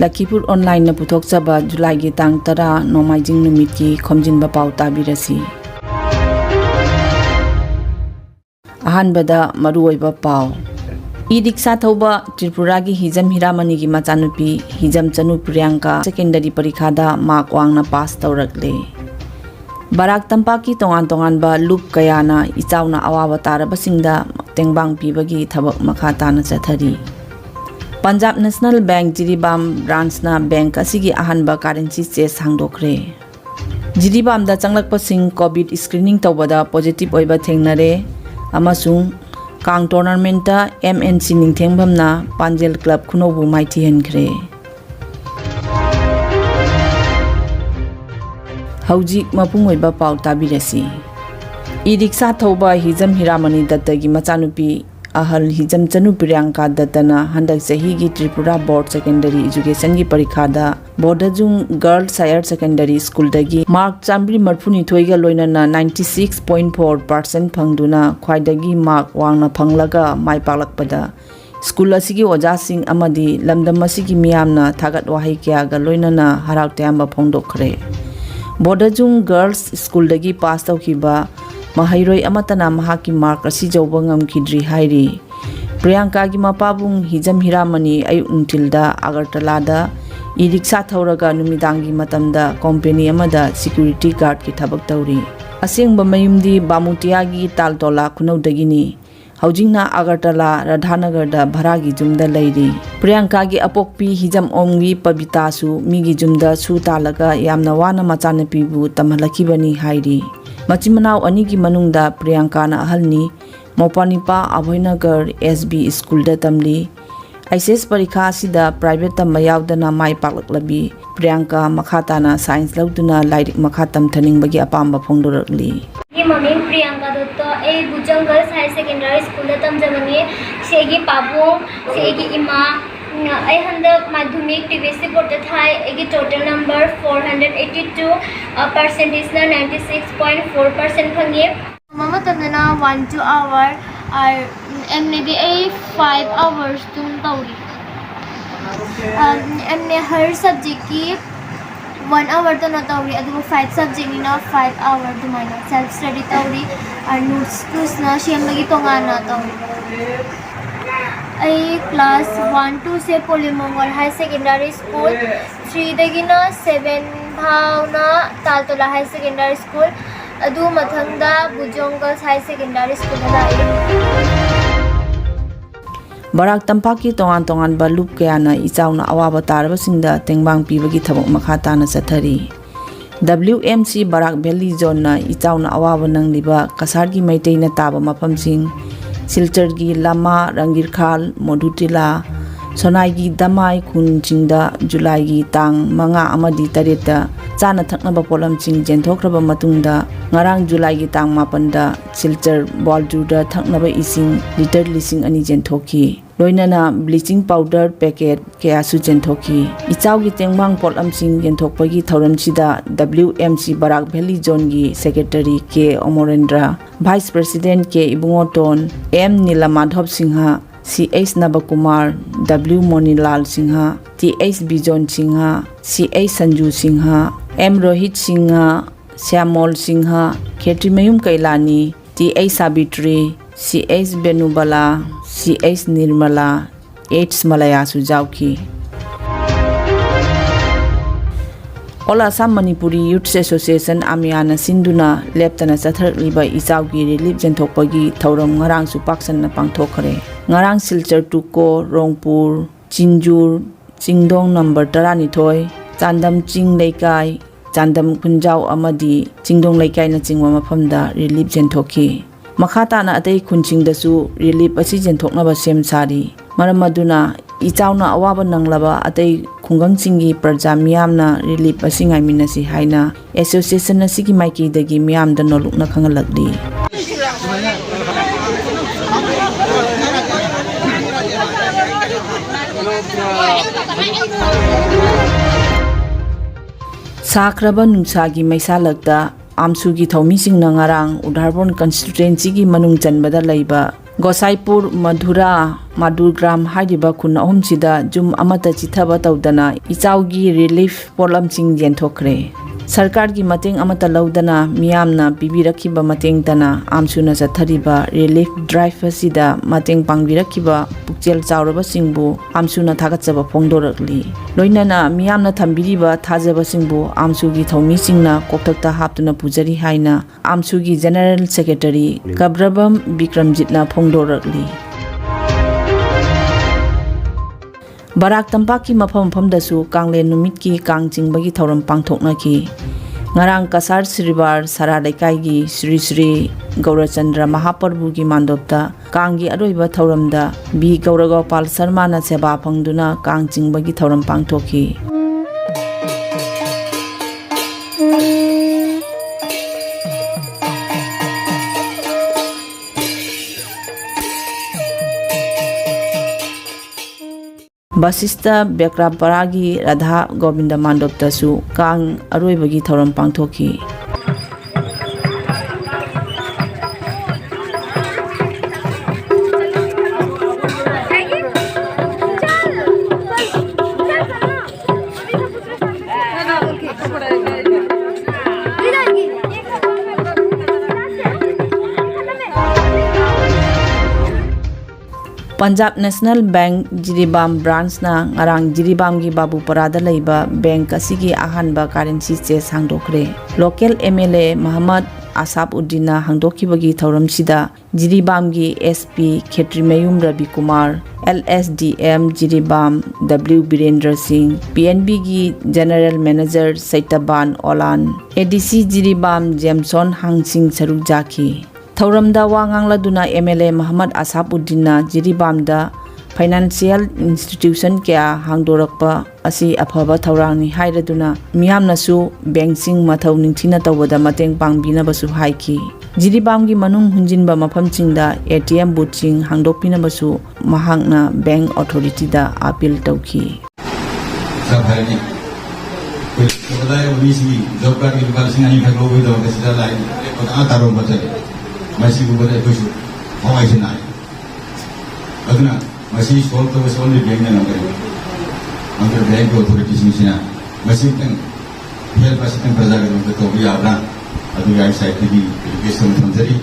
Lakhipuronline na puthokchaba July gi tang 10 nomaijing numit ki Khomjinba Pao tabirasi. Ahanbada maruoiba Pao. E-rickshaw thauba Tripura gi Hijam Hiramani gi machanupi Hijam Chanu Priyanka secondary parikhada mark wangna pass taurakle. Barak Tampak ki tongan ba loop kayana ichauna awawa tarabasingda tengbang pibagi thabak makha tana chathari. Punjab National Bank Jiribam branch na bank asigi ahanba currency chase hangdokre. Jiribam da changlakpasing COVID screening tawbada positive oiba thengnare amasung Kang tournament ta MNC ningthengbamna Panjel Club Khunobu maithi henkre. Haujik mapung oiba pau tabirasi. E-rickshaw thauba Hijam Hiramani dattagi machanupi ahal Hijam Chanu Priyanka dattana handak chahi gi Tripura Board Secondary Education gi parikhada Bodajung Girls Higher Secondary School dagi mark chambri marphuni thoiga loinana 96.4% phangduna khwaidagi mark wangna phanglaga maipaklakpada school asigi oja sing amadi lamdam asigi miyamna thagat wahai kya ga loinana harau tyamba phongdokhre. Bodajung Girls School dagi pass tawkiba Mahairoi amatana mahaki mark asi jawba ngamkhidri hairi. Priyanka gi mapabung Hijam Hiramani ayuk nungtilda Agartala da e-rickshaw thauraga numidangi matamda company amada security guard ki thabak tawri. Asengba mayumdi Bamutia gi Taltola Khunaudagini. Haujingna Agartala Radhanagar da bharagi jumda lairi. Priyanka gi apokpi Hijam Omgi Pabitasu migi jumda su talaga yamna wana machanapibu tamhalakibani hairi. Machimanau anigi manungda Priyanka na ahalni Mopanipa Abhoynagar SB School da tamli. ICS parikha sida private tam mayawdana mai paklaklabi Priyanka makhatana science lauduna lairik makhatam thaningbagi apamba phongdorakli. Mami Priyanka dotto a Bujang Girls High Secondary School da tamjamani segi pabung segi ima I handak madhyamik TVC board thai egi total number 482 percentage na 96.4% phangi mama tamna 1-2 hour or maybe 5 hours tum tauri and her subject ki 1 hour to na tauri adu 5 subject ni na 5 hour dumana self study tauri and notes na siyam lagi tongana tauri I class 1-2 से पोलीमोंगल high secondary school 3 दगिना 7 भावना तालतोला high secondary school अदु मथंगदा बुजोंग girls high secondary school दा Barak Tampak ki tongan ba loop kayana ichauna awaba tarabasingda tengbang pibagi thabak makha tana chathari. WMC Barak Valley Zone na ichauna awaba nangliba kasargi maitei na taba mapamsing Silchargi Lama Rangirkhal Modutila Sonaigi Damai Khunjingda July gi tang manga amadi tareta chana thaknaba polamching jenthokraba matungda ngarang July gi tang mapanda Silchar Boljuda thaknaba ising liter lising ani jenthoki loinana bleaching powder packet kaya su jenthoki ichau gi tengbang polamching jenthokpagi thauramchida WMC Barak Valley Zone gi secretary K Omorendra Vice President K Ibungoton M Nilamadhop Singha CH Nabakumar W Monilal Singha TH Bijon Singha CH Sanju Singha M Rohit Singha Syamol Singha Khetri Mayum Kailani TH Sabitri CH Benubala CH Nirmala H Malaya Sujauki All Assam Manipuri Youth Association Amiana Sinduna Leptana Sathar Liba Isaugi Relief Jenthokpagi Thauram Ngarang Supaksan na pangthokre Ngarang Silchar Tuko Rongpur Chinjur Chingdong number 12 Chandam Ching Leikai Chandam Khunjau Amadi Chingdong Leikai na chingwa mafamda relief jenthoki Makhata na atay khunching dasu relief asi jenthoknaba sem sari maramaduna ichauna awaba nanglaba atay khungang chingi praja miyamna relief asi ngaiminasi haina association asigi maiki dagi miyamda nolukna khangalakli Sakraba nungsagi maisalakta Amsugi Thomising Nangarang Udharbon constituency gi manung chanbada laiba Gosaipur Madhura Madurgram Haidiba Kun Ahumsida Jum Amata Chithaba Taudana Ichaugi Relief Polamching Yenthokre Sarkar ki mating amata laudana miyamna pibirakiba mating tana amsuna sathariba relief drive asida mating pangbirakiba pukchel chauraba singbu amsuna thagatsaba phongdorakli loinana miyamna thambiriba thajaba singbu amsugi thomi singna koktakta haptuna pujari haina amsugi general secretary Kabrabam Bikramjitna phongdorakli Barak Tampak ki mafam dasu Kanglen numit ki kang jingbagi thoram pangthokna ki ngarang kasar sribar saralaikai gi Sri Sri Gaurachandra Mahaprabhu gi mandopta kanggi aroiba thoramda B Gauragopal Sharma na seba phangduna kang jingbagi thoram pangthokhi Basista Bekraparagi Radha Govinda Mandoptasu Kang Aroibagi Thoram Pangthoki Punjab National Bank Jiribam branch na ngarang Jiribam gi Babu Parada leiba bank asigi ahanba currency che sangdokre local MLA Muhammad Asab Uddina hangdokibagi thoram sida Jiribam gi SP Khetrimayum Ravi Kumar LSDM Jiribam W Birendra Singh PNB gi General Manager Saitaban Olan ADC Jiribam Jameson Hangsing Saruk Jaki Thauramda wangangladuna MLA Muhammad Asabuddinna Jiribamda financial institution kya hangdorakpa asi afaba thaurangni hairaduna miyamnasu banksing mathau ningthina tawada mateng pangbina basu haiki Jiribamgi manung hunjinba mafamchingda ATM boothing hangdokpina basu mahangna bank authority da appeal tawki sabhani kodaya obisi job card ki dukan singani thaglo wi do kasida lai koda tarom bachai Masih beberapa itu, awal itu naik. Aduna masih soal tu soal ni banknya nak kiri. Antara bank authorities ni sini, masih teng, biar masih teng perjalanan untuk tu biar apa, adu yang saya tadi kisah macam tadi.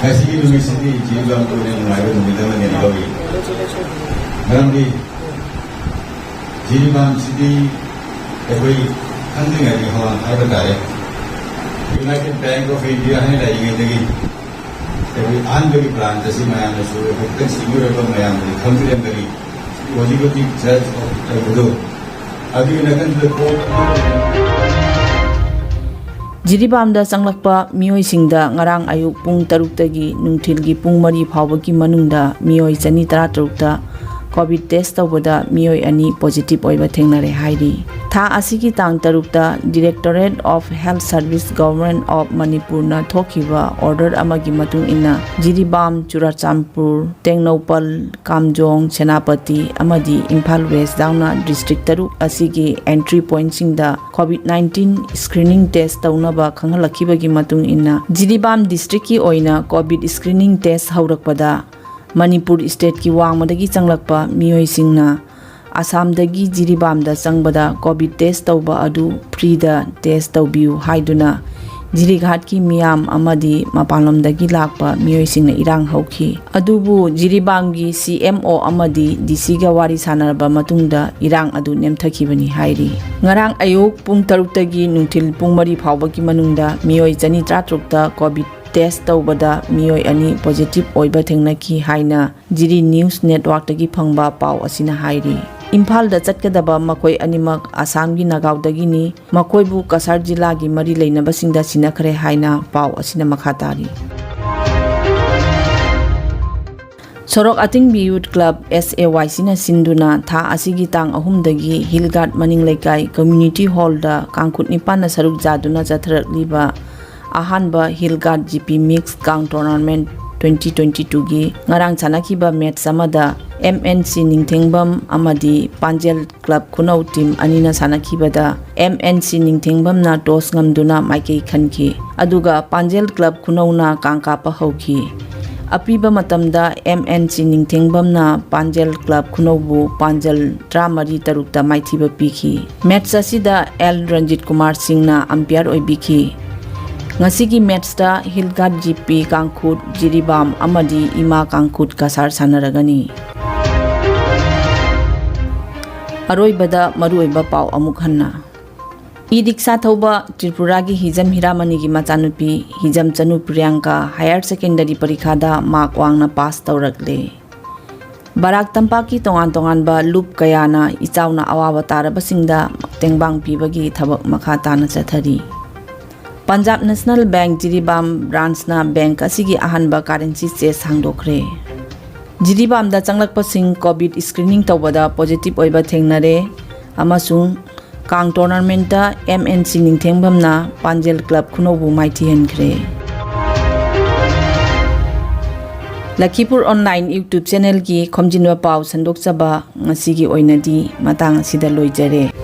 Masih itu mesti di jiwa tu yang lain tu minta mana ni lagi. Dalam di jiwa mesti every country ada hawa ada kaya. United Bank of India ni lagi lagi. Every unbelievable plan, just Mayam, so considerable Mayam, confident very, was able to judge of the again the court. Jiribamda sanglakpa mioi singda ngarang ayuk pung taruktagi nungthilgi pung mari phawagi manungda mioi chani tara tarukta COVID test tawbada mioi ani positive oiba thengnare hairi tha asigi tang tarukta Directorate of Health Service Government of Manipur na thokiba order amagi matung inna Jiribam Churachampur Tengnopal Kamjong Senapati amadi Imphal West Dauna district taruk asigi entry point singda COVID-19 screening test taunaba khanghalakibagi matung inna Jiribam district ki oina COVID screening test haurakpada Manipur state ki wangmadagi changlakpa mioi singna Assam dagi Jiribamda changbada COVID test tauba adu free da test taubiu haiduna Jirighat ki miyam amadi mapanlomdagi lakpa mioi singna irang hauki adubu Jiribamgi CMO amadi DC ga wari sanarba matungda irang adu nemthakibani hairi ngarang ayuk pung taruktagi nungthil pung mari phawbagi manungda mioi chani tratrukta COVID test tawbada mioi ani positive oiba thengnaki haina Jiri News Network tagi phangba paw asina hairi Imphal da chatkadaba makoi animak Assam gi Nagaw dagi ni makoi bu Kasar jila gi mari leinaba singda sinakhare haina paw asina makhatari Sorok Atingbi Youth Club SAYC na sinduna tha asigi tang ahum dagi Hillgard Maning Laikai Community Hall da kangkut nipan na saruk jaduna jatharakliba Ahanba Hillgard GP Mix Kang Tournament 2022 gi ngarang chanakiba match samada MNC Ningthengbam amadi Panjel Club Khunau team anina sanakibada MNC Ningthengbam na toss ngamduna maikei khanki aduga Panjel Club Khunau na kangka pa hauki Apiba matamda MNC Ningthengbamna Panjal Club Khunoubu Panjal 33 maithiba piki. Match asida L Ranjit Kumar Singhna umpire oibiki. Ngasigi match da Hilgad GP Kangkhut Jiribam amadi Ima Kangkhut kasar sanaragani. Aroibada maruoiba pau amuk hanna. Idiksa thoba Tripura gi Hijam Hiramani gi machanupi Hijam Chanu Priyanka higher secondary parikha da mark wangna pass taurakle. Barak Tampak ki tongan ba loop kayana ichauna awawa tarabasingda tengbang pibagi thabak makha tana chathari. Punjab National Bank Jiribam branch na bank asigi ahanba currency chase hangdokre. Jiribam da changlakpasing COVID screening tawbada positive oiba thengnare amasung Kang tournament da MNC Ningthengbamna Panjal Club Khunoubu maiti henkre. Lakhipuronline YouTube channel ki Khomjinba Pao sandok chaba ngasigi oinadi matang asida loijare.